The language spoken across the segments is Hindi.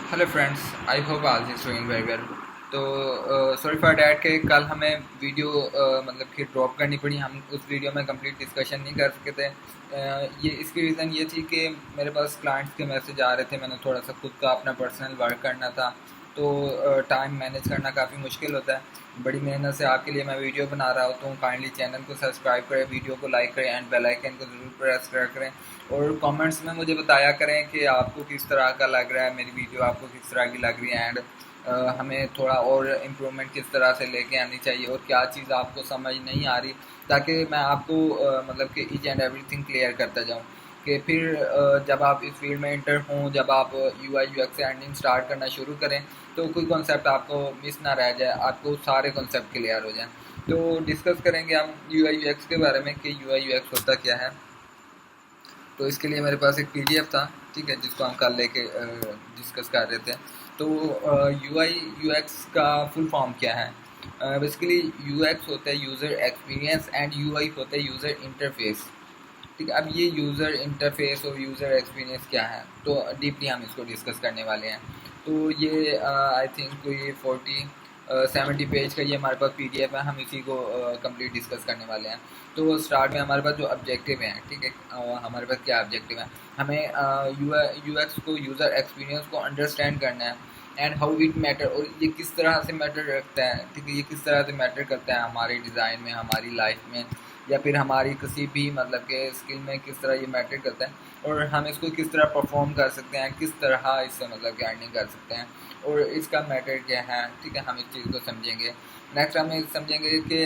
Hello friends, I hope all is doing very well. तो सॉरी फॉर डैट के कल हमें वीडियो मतलब कि ड्रॉप करनी पड़ी। हम उस वीडियो में कंप्लीट डिस्कशन नहीं कर सके थे। ये इसकी रीज़न ये थी कि मेरे पास क्लाइंट्स के मैसेज आ रहे थे। मैंने थोड़ा सा खुद का अपना पर्सनल वर्क करना था, तो टाइम मैनेज करना काफ़ी मुश्किल होता है। बड़ी मेहनत से आपके लिए मैं वीडियो बना रहा होता हूँ। काइंडली चैनल को सब्सक्राइब करें, वीडियो को लाइक करें एंड बेल आइकन को ज़रूर प्रेस करें। और कमेंट्स में मुझे बताया करें कि आपको किस तरह का लग रहा है, मेरी वीडियो आपको किस तरह की लग रही है एंड हमें थोड़ा और इम्प्रूवमेंट किस तरह से लेके आनी चाहिए और क्या चीज़ आपको समझ नहीं आ रही, ताकि मैं आपको मतलब कि ईच एंड एवरीथिंग क्लियर करता जाऊँ कि फिर जब आप इस फील्ड में एंटर हों, जब आप UI UX से अर्निंग स्टार्ट करना शुरू करें, तो कोई कॉन्सेप्ट आपको मिस ना रह जाए, आपको सारे कॉन्सेप्ट क्लियर हो जाएं। तो डिस्कस करेंगे हम UI UX के बारे में कि UI UX होता क्या है। तो इसके लिए मेरे पास एक PDF था, ठीक है, जिसको हम कल लेके डिस्कस कर रहे थे। तो UI UX का फुल फॉर्म क्या है? बेसिकली UX होता है यूज़र एक्सपीरियंस एंड UI होता है यूज़र इंटरफेस। ठीक है, अब ये यूज़र इंटरफेस और यूज़र एक्सपीरियंस क्या है, तो डीपली हम इसको डिस्कस करने वाले हैं। तो ये आई थिंक कोई 70 पेज का ये हमारे पास PDF है। हम इसी को कंप्लीट डिस्कस करने वाले हैं। तो स्टार्ट में हमारे पास जो ऑब्जेक्टिव हैं, ठीक है, हमारे पास क्या ऑब्जेक्टिव है? हमें UX को, यूज़र एक्सपीरियंस को अंडरस्टैंड करना है एंड हाउ इट मैटर, और ये किस तरह से मैटर रखता है, ठीक है, ये किस तरह से मैटर करता है हमारे डिज़ाइन में, हमारी लाइफ में, या फिर हमारी किसी भी मतलब के स्किल में किस तरह ये मैटर करता है, और हम इसको किस तरह परफॉर्म कर सकते हैं, किस तरह इससे मतलब कि अर्निंग कर सकते हैं, और इसका मैटर क्या है। ठीक है, हम इस चीज़ को समझेंगे। नेक्स्ट हम समझेंगे कि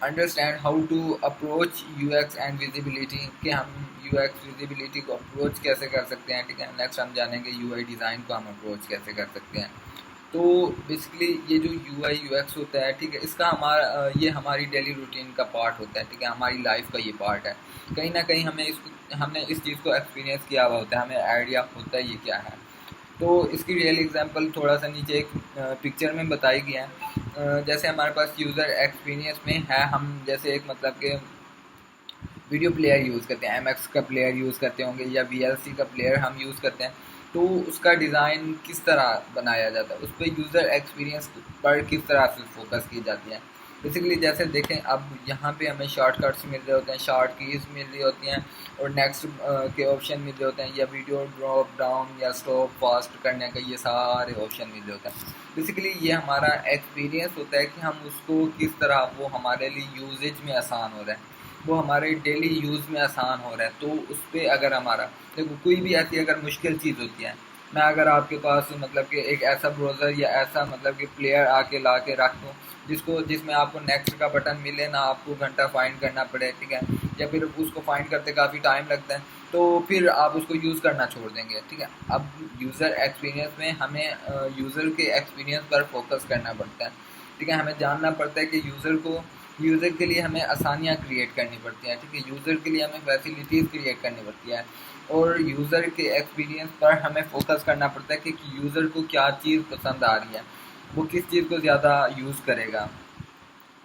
understand how to approach UX and visibility, कि हम UX विजिबिलिटी को अप्रोच कैसे कर सकते हैं। ठीक है, नेक्स्ट हम जानेंगे UI डिज़ाइन को हम अप्रोच कैसे कर सकते हैं। तो बेसिकली ये जो UI UX होता है, ठीक है, इसका ये हमारी डेली रूटीन का पार्ट होता है। ठीक है, हमारी लाइफ का ये पार्ट है। कहीं ना कहीं हमने इस चीज़ को एक्सपीरियंस किया हुआ होता है, हमें आइडिया होता है ये क्या है। तो इसकी रियल एग्जांपल थोड़ा सा नीचे एक पिक्चर में बताई गया है। जैसे हमारे पास यूज़र एक्सपीरियंस में है, हम जैसे एक मतलब के वीडियो प्लेयर यूज़ करते हैं, MX का प्लेयर यूज़ करते होंगे या VLC का प्लेयर हम यूज़ करते हैं। तो उसका डिज़ाइन किस तरह बनाया जाता है, उस पर यूज़र एक्सपीरियंस पर किस तरह से फोकस की जाती है। बेसिकली जैसे देखें, अब यहाँ पे हमें शॉर्टकट्स मिल रहे होते हैं, शॉर्ट कीज़ मिल रही होती हैं, और नेक्स्ट के ऑप्शन मिल रहे होते हैं, या वीडियो ड्रॉप डाउन या स्टॉप फास्ट करने का, ये सारे ऑप्शन मिल रहे होते हैं। बेसिकली ये हमारा एक्सपीरियंस होता है कि हम उसको किस तरह, वो हमारे लिए यूजेज में आसान हो रहा है, वो हमारे डेली यूज़ में आसान हो रहा है। तो उस पर अगर हमारा, देखो, कोई भी ऐसी अगर मुश्किल चीज़ होती है, मैं अगर आपके पास मतलब कि एक ऐसा ब्राउज़र या ऐसा मतलब कि प्लेयर आके ला के रख दूँ जिसमें आपको नेक्स्ट का बटन मिले ना, आपको घंटा फाइंड करना पड़े, ठीक है, या फिर उसको फाइंड करते काफ़ी टाइम लगता है, तो फिर आप उसको यूज़ करना छोड़ देंगे। ठीक है, अब यूज़र एक्सपीरियंस में हमें यूज़र के एक्सपीरियंस पर फोकस करना पड़ता है। ठीक है, हमें जानना पड़ता है कि यूज़र के लिए हमें आसानियाँ क्रिएट करनी पड़ती हैं। ठीक है, यूज़र के लिए हमें फैसिलिटीज़ क्रिएट करनी पड़ती है, और यूज़र के एक्सपीरियंस पर हमें फोकस करना पड़ता है कि यूज़र को क्या चीज़ पसंद आ रही है, वो किस चीज़ को ज़्यादा यूज़ करेगा,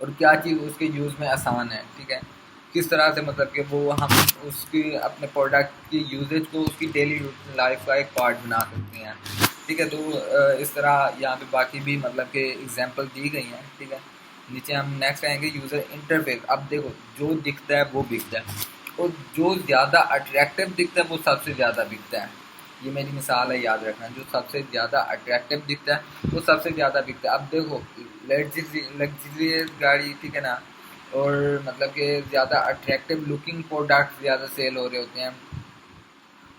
और क्या चीज़ उसके यूज़ में आसान है। ठीक है, किस तरह से मतलब कि वो हम उसकी अपने प्रोडक्ट की यूजेज को उसकी डेली लाइफ का एक पार्ट बना सकते हैं। ठीक है, तो इस तरह यहाँ पे बाकी भी मतलब कि एग्जांपल दी गई हैं। ठीक है, नीचे हम नेक्स्ट आएंगे यूज़र इंटरफेस। अब देखो, जो दिखता है वो बिकता है, और जो ज़्यादा अट्रैक्टिव दिखता है वो सबसे ज़्यादा बिकता है। ये मेरी मिसाल है, याद रखना, जो सबसे ज़्यादा अट्रैक्टिव दिखता है वो सबसे ज़्यादा बिकता है। अब देखो, लग्जरियस गाड़ी, ठीक है ना, और मतलब कि ज़्यादा अट्रैक्टिव लुकिंग प्रोडक्ट ज़्यादा सेल हो रहे होते हैं।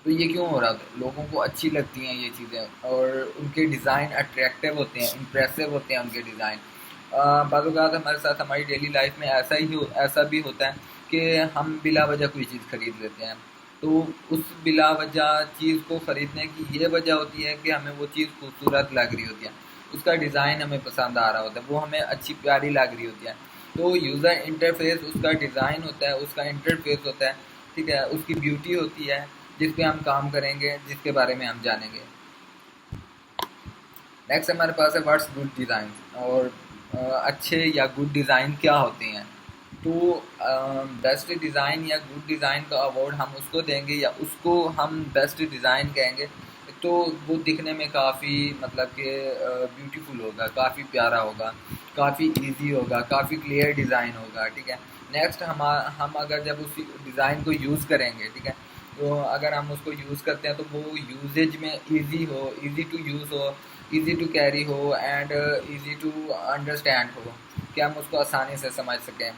तो ये क्यों हो रहा होता है? लोगों को अच्छी लगती हैं ये चीज़ें, और उनके डिज़ाइन अट्रैक्टिव होते हैं, इम्प्रेसिव होते हैं उनके डिज़ाइन। बाज़ औक़ात हमारे साथ हमारी डेली लाइफ में ऐसा भी होता है कि हम बिला वजह कोई चीज़ ख़रीद लेते हैं। तो उस बिला वजह चीज़ को ख़रीदने की ये वजह होती है कि हमें वो चीज़ खूबसूरत लग रही होती है, उसका डिज़ाइन हमें पसंद आ रहा होता है, वो हमें अच्छी प्यारी लग रही होती है। तो यूज़र इंटरफेस उसका डिज़ाइन होता है, उसका इंटरफेस होता है, ठीक है, उसकी ब्यूटी होती है, जिस पे हम काम करेंगे, जिसके बारे में हम जानेंगे। नेक्स्ट हमारे पास है व्हाट्स गुड डिज़ाइन, और अच्छे या गुड डिज़ाइन क्या होते हैं। तो बेस्ट डिज़ाइन या गुड डिज़ाइन का अवार्ड हम उसको देंगे, या उसको हम बेस्ट डिज़ाइन कहेंगे तो वो दिखने में काफ़ी मतलब कि ब्यूटीफुल होगा, काफ़ी प्यारा होगा, काफ़ी इजी होगा, काफ़ी क्लियर डिज़ाइन होगा, ठीक है। नेक्स्ट हम अगर जब उस डिज़ाइन को यूज़ करेंगे, ठीक है, तो अगर हम उसको यूज़ करते हैं तो वो यूजेज में इजी हो, इजी टू यूज़ हो, इजी टू कैरी हो एंड इजी टू अंडरस्टैंड हो, कि हम उसको आसानी से समझ सकें।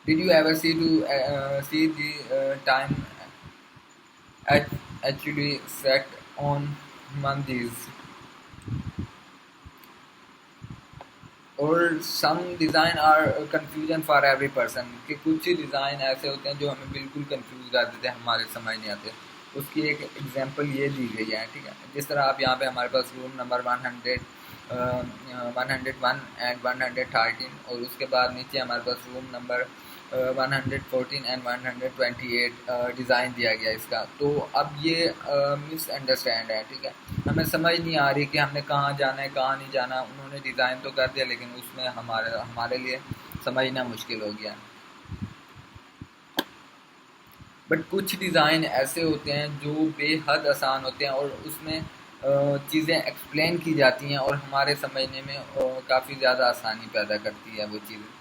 Did you ever see the time actually set on Mondays? और some design are confusion for every person, कि कुछ डिज़ाइन ऐसे होते हैं जो हमें बिल्कुल कंफ्यूज कर देते हैं, हमारे समझ नहीं आते। उसकी एक एग्जांपल ये दी गई है, ठीक है। जिस तरह आप यहाँ पे हमारे पास रूम नंबर 101 एंड 113, और उसके बाद नीचे हमारे पास रूम नंबर 114 एंड 128 डिज़ाइन दिया गया इसका। तो अब ये मिसअंडरस्टैंड है, ठीक है। हमें समझ नहीं आ रही कि हमने कहाँ जाना है, कहाँ नहीं जाना। उन्होंने डिज़ाइन तो कर दिया, लेकिन उसमें हमारे लिए समझना मुश्किल हो गया। बट कुछ डिज़ाइन ऐसे होते हैं जो बेहद आसान होते हैं, और उसमें चीज़ें एक्सप्लेन की जाती हैं और हमारे समझने में काफ़ी ज़्यादा आसानी पैदा करती है वो चीज़ें।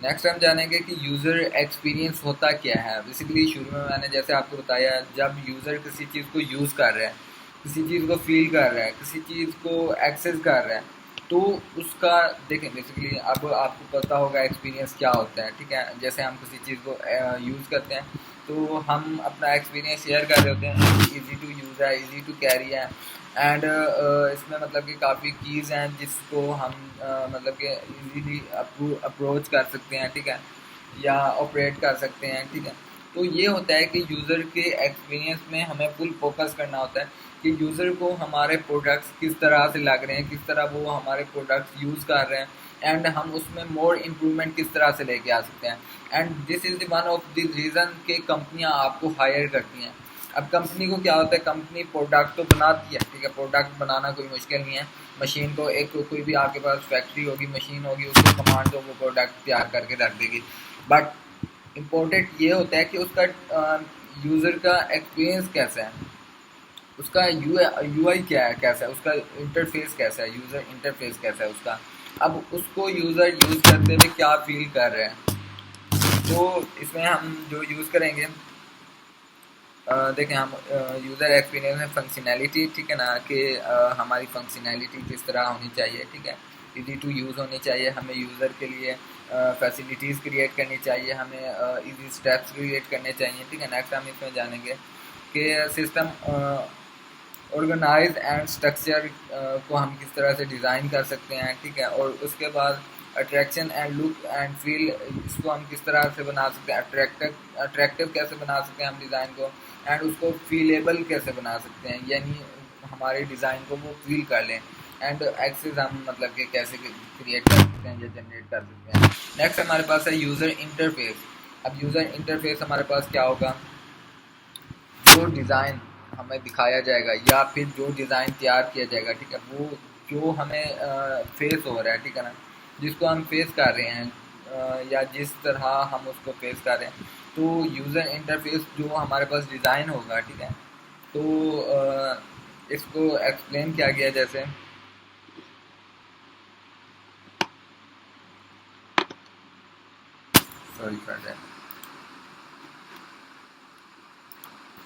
नेक्स्ट हम जानेंगे कि यूज़र एक्सपीरियंस होता क्या है। बेसिकली शुरू में मैंने जैसे आपको बताया, जब यूज़र किसी चीज़ को यूज़ कर रहा है, किसी चीज़ को फील कर रहा है, किसी चीज़ को एक्सेस कर रहा है, तो उसका देखें बेसिकली अब आपको पता होगा एक्सपीरियंस क्या होता है, ठीक है। जैसे हम किसी चीज़ को यूज़ करते हैं तो हम अपना एक्सपीरियंस शेयर कर रहे होते हैं, ईजी टू यूज़ है, ईजी टू कैरी है, एंड इसमें मतलब कि काफ़ी कीज़ हैं जिसको हम मतलब कि इजीली अप्रोच कर सकते हैं, ठीक है, या ऑपरेट कर सकते हैं, ठीक है। तो ये होता है कि यूज़र के एक्सपीरियंस में हमें फुल फोकस करना होता है कि यूज़र को हमारे प्रोडक्ट्स किस तरह से लग रहे हैं, किस तरह वो हमारे प्रोडक्ट्स यूज़ कर रहे हैं, एंड हम उसमें मोर इम्प्रूवमेंट किस तरह से लेके आ सकते हैं। And this is one of the reason कि कंपनियां आपको हायर करती हैं। अब कंपनी को क्या होता है, कंपनी प्रोडक्ट तो बनाती है, ठीक है, प्रोडक्ट बनाना कोई मुश्किल नहीं है। मशीन को एक कोई भी आपके पास फैक्ट्री होगी, मशीन होगी, उसको कमांड दो, वो प्रोडक्ट तैयार करके रख देगी। बट इम्पोर्टेंट ये होता है कि उसका यूज़र का एक्सपीरियंस कैसा है, उसका यूआई क्या है, कैसा है, उसका इंटरफेस कैसा है, यूज़र इंटरफेस कैसा है उसका। अब उसको यूज़र यूज़ करते हुए क्या फील कर रहे हैं। तो इसमें हम जो यूज़ करेंगे, देखें हम यूज़र एक्सपीरियंस में फंक्शनैलिटी, ठीक है ना, कि हमारी फंक्शनैलिटी किस तरह होनी चाहिए, ठीक है, इजी टू यूज़ होनी चाहिए, हमें यूज़र के लिए फैसिलिटीज़ क्रिएट करनी चाहिए, हमें इजी स्टेप्स क्रिएट करने चाहिए, ठीक है। नेक्स्ट हम इसमें जानेंगे कि सिस्टम ऑर्गेनाइज एंड स्ट्रक्चर को हम किस तरह से डिज़ाइन कर सकते हैं, ठीक है। और उसके बाद attraction and look and feel, इसको हम किस तरह से बना सकते हैं, अट्रैक्टिव कैसे बना सकते हैं हम डिज़ाइन को, एंड उसको फीलेबल कैसे बना सकते हैं, यानी हमारे डिज़ाइन को वो फील कर लें, एंड एक्सेस हम मतलब कि कैसे क्रिएट कर सकते हैं या जनरेट कर सकते हैं। नेक्स्ट हमारे पास है यूज़र इंटरफेस। अब यूज़र इंटरफेस हमारे पास क्या होगा, जो डिज़ाइन हमें दिखाया जाएगा या फिर जो डिज़ाइन तैयार किया जाएगा, ठीक है, वो जो हमें फेस हो रहा है, ठीक है ना, जिसको हम फेस कर रहे हैं, या जिस तरह हम उसको फेस कर रहे हैं, तो यूज़र इंटरफेस जो हमारे पास डिज़ाइन होगा, ठीक है। तो इसको एक्सप्लेन किया गया जैसे, सॉरी फॉर दैट।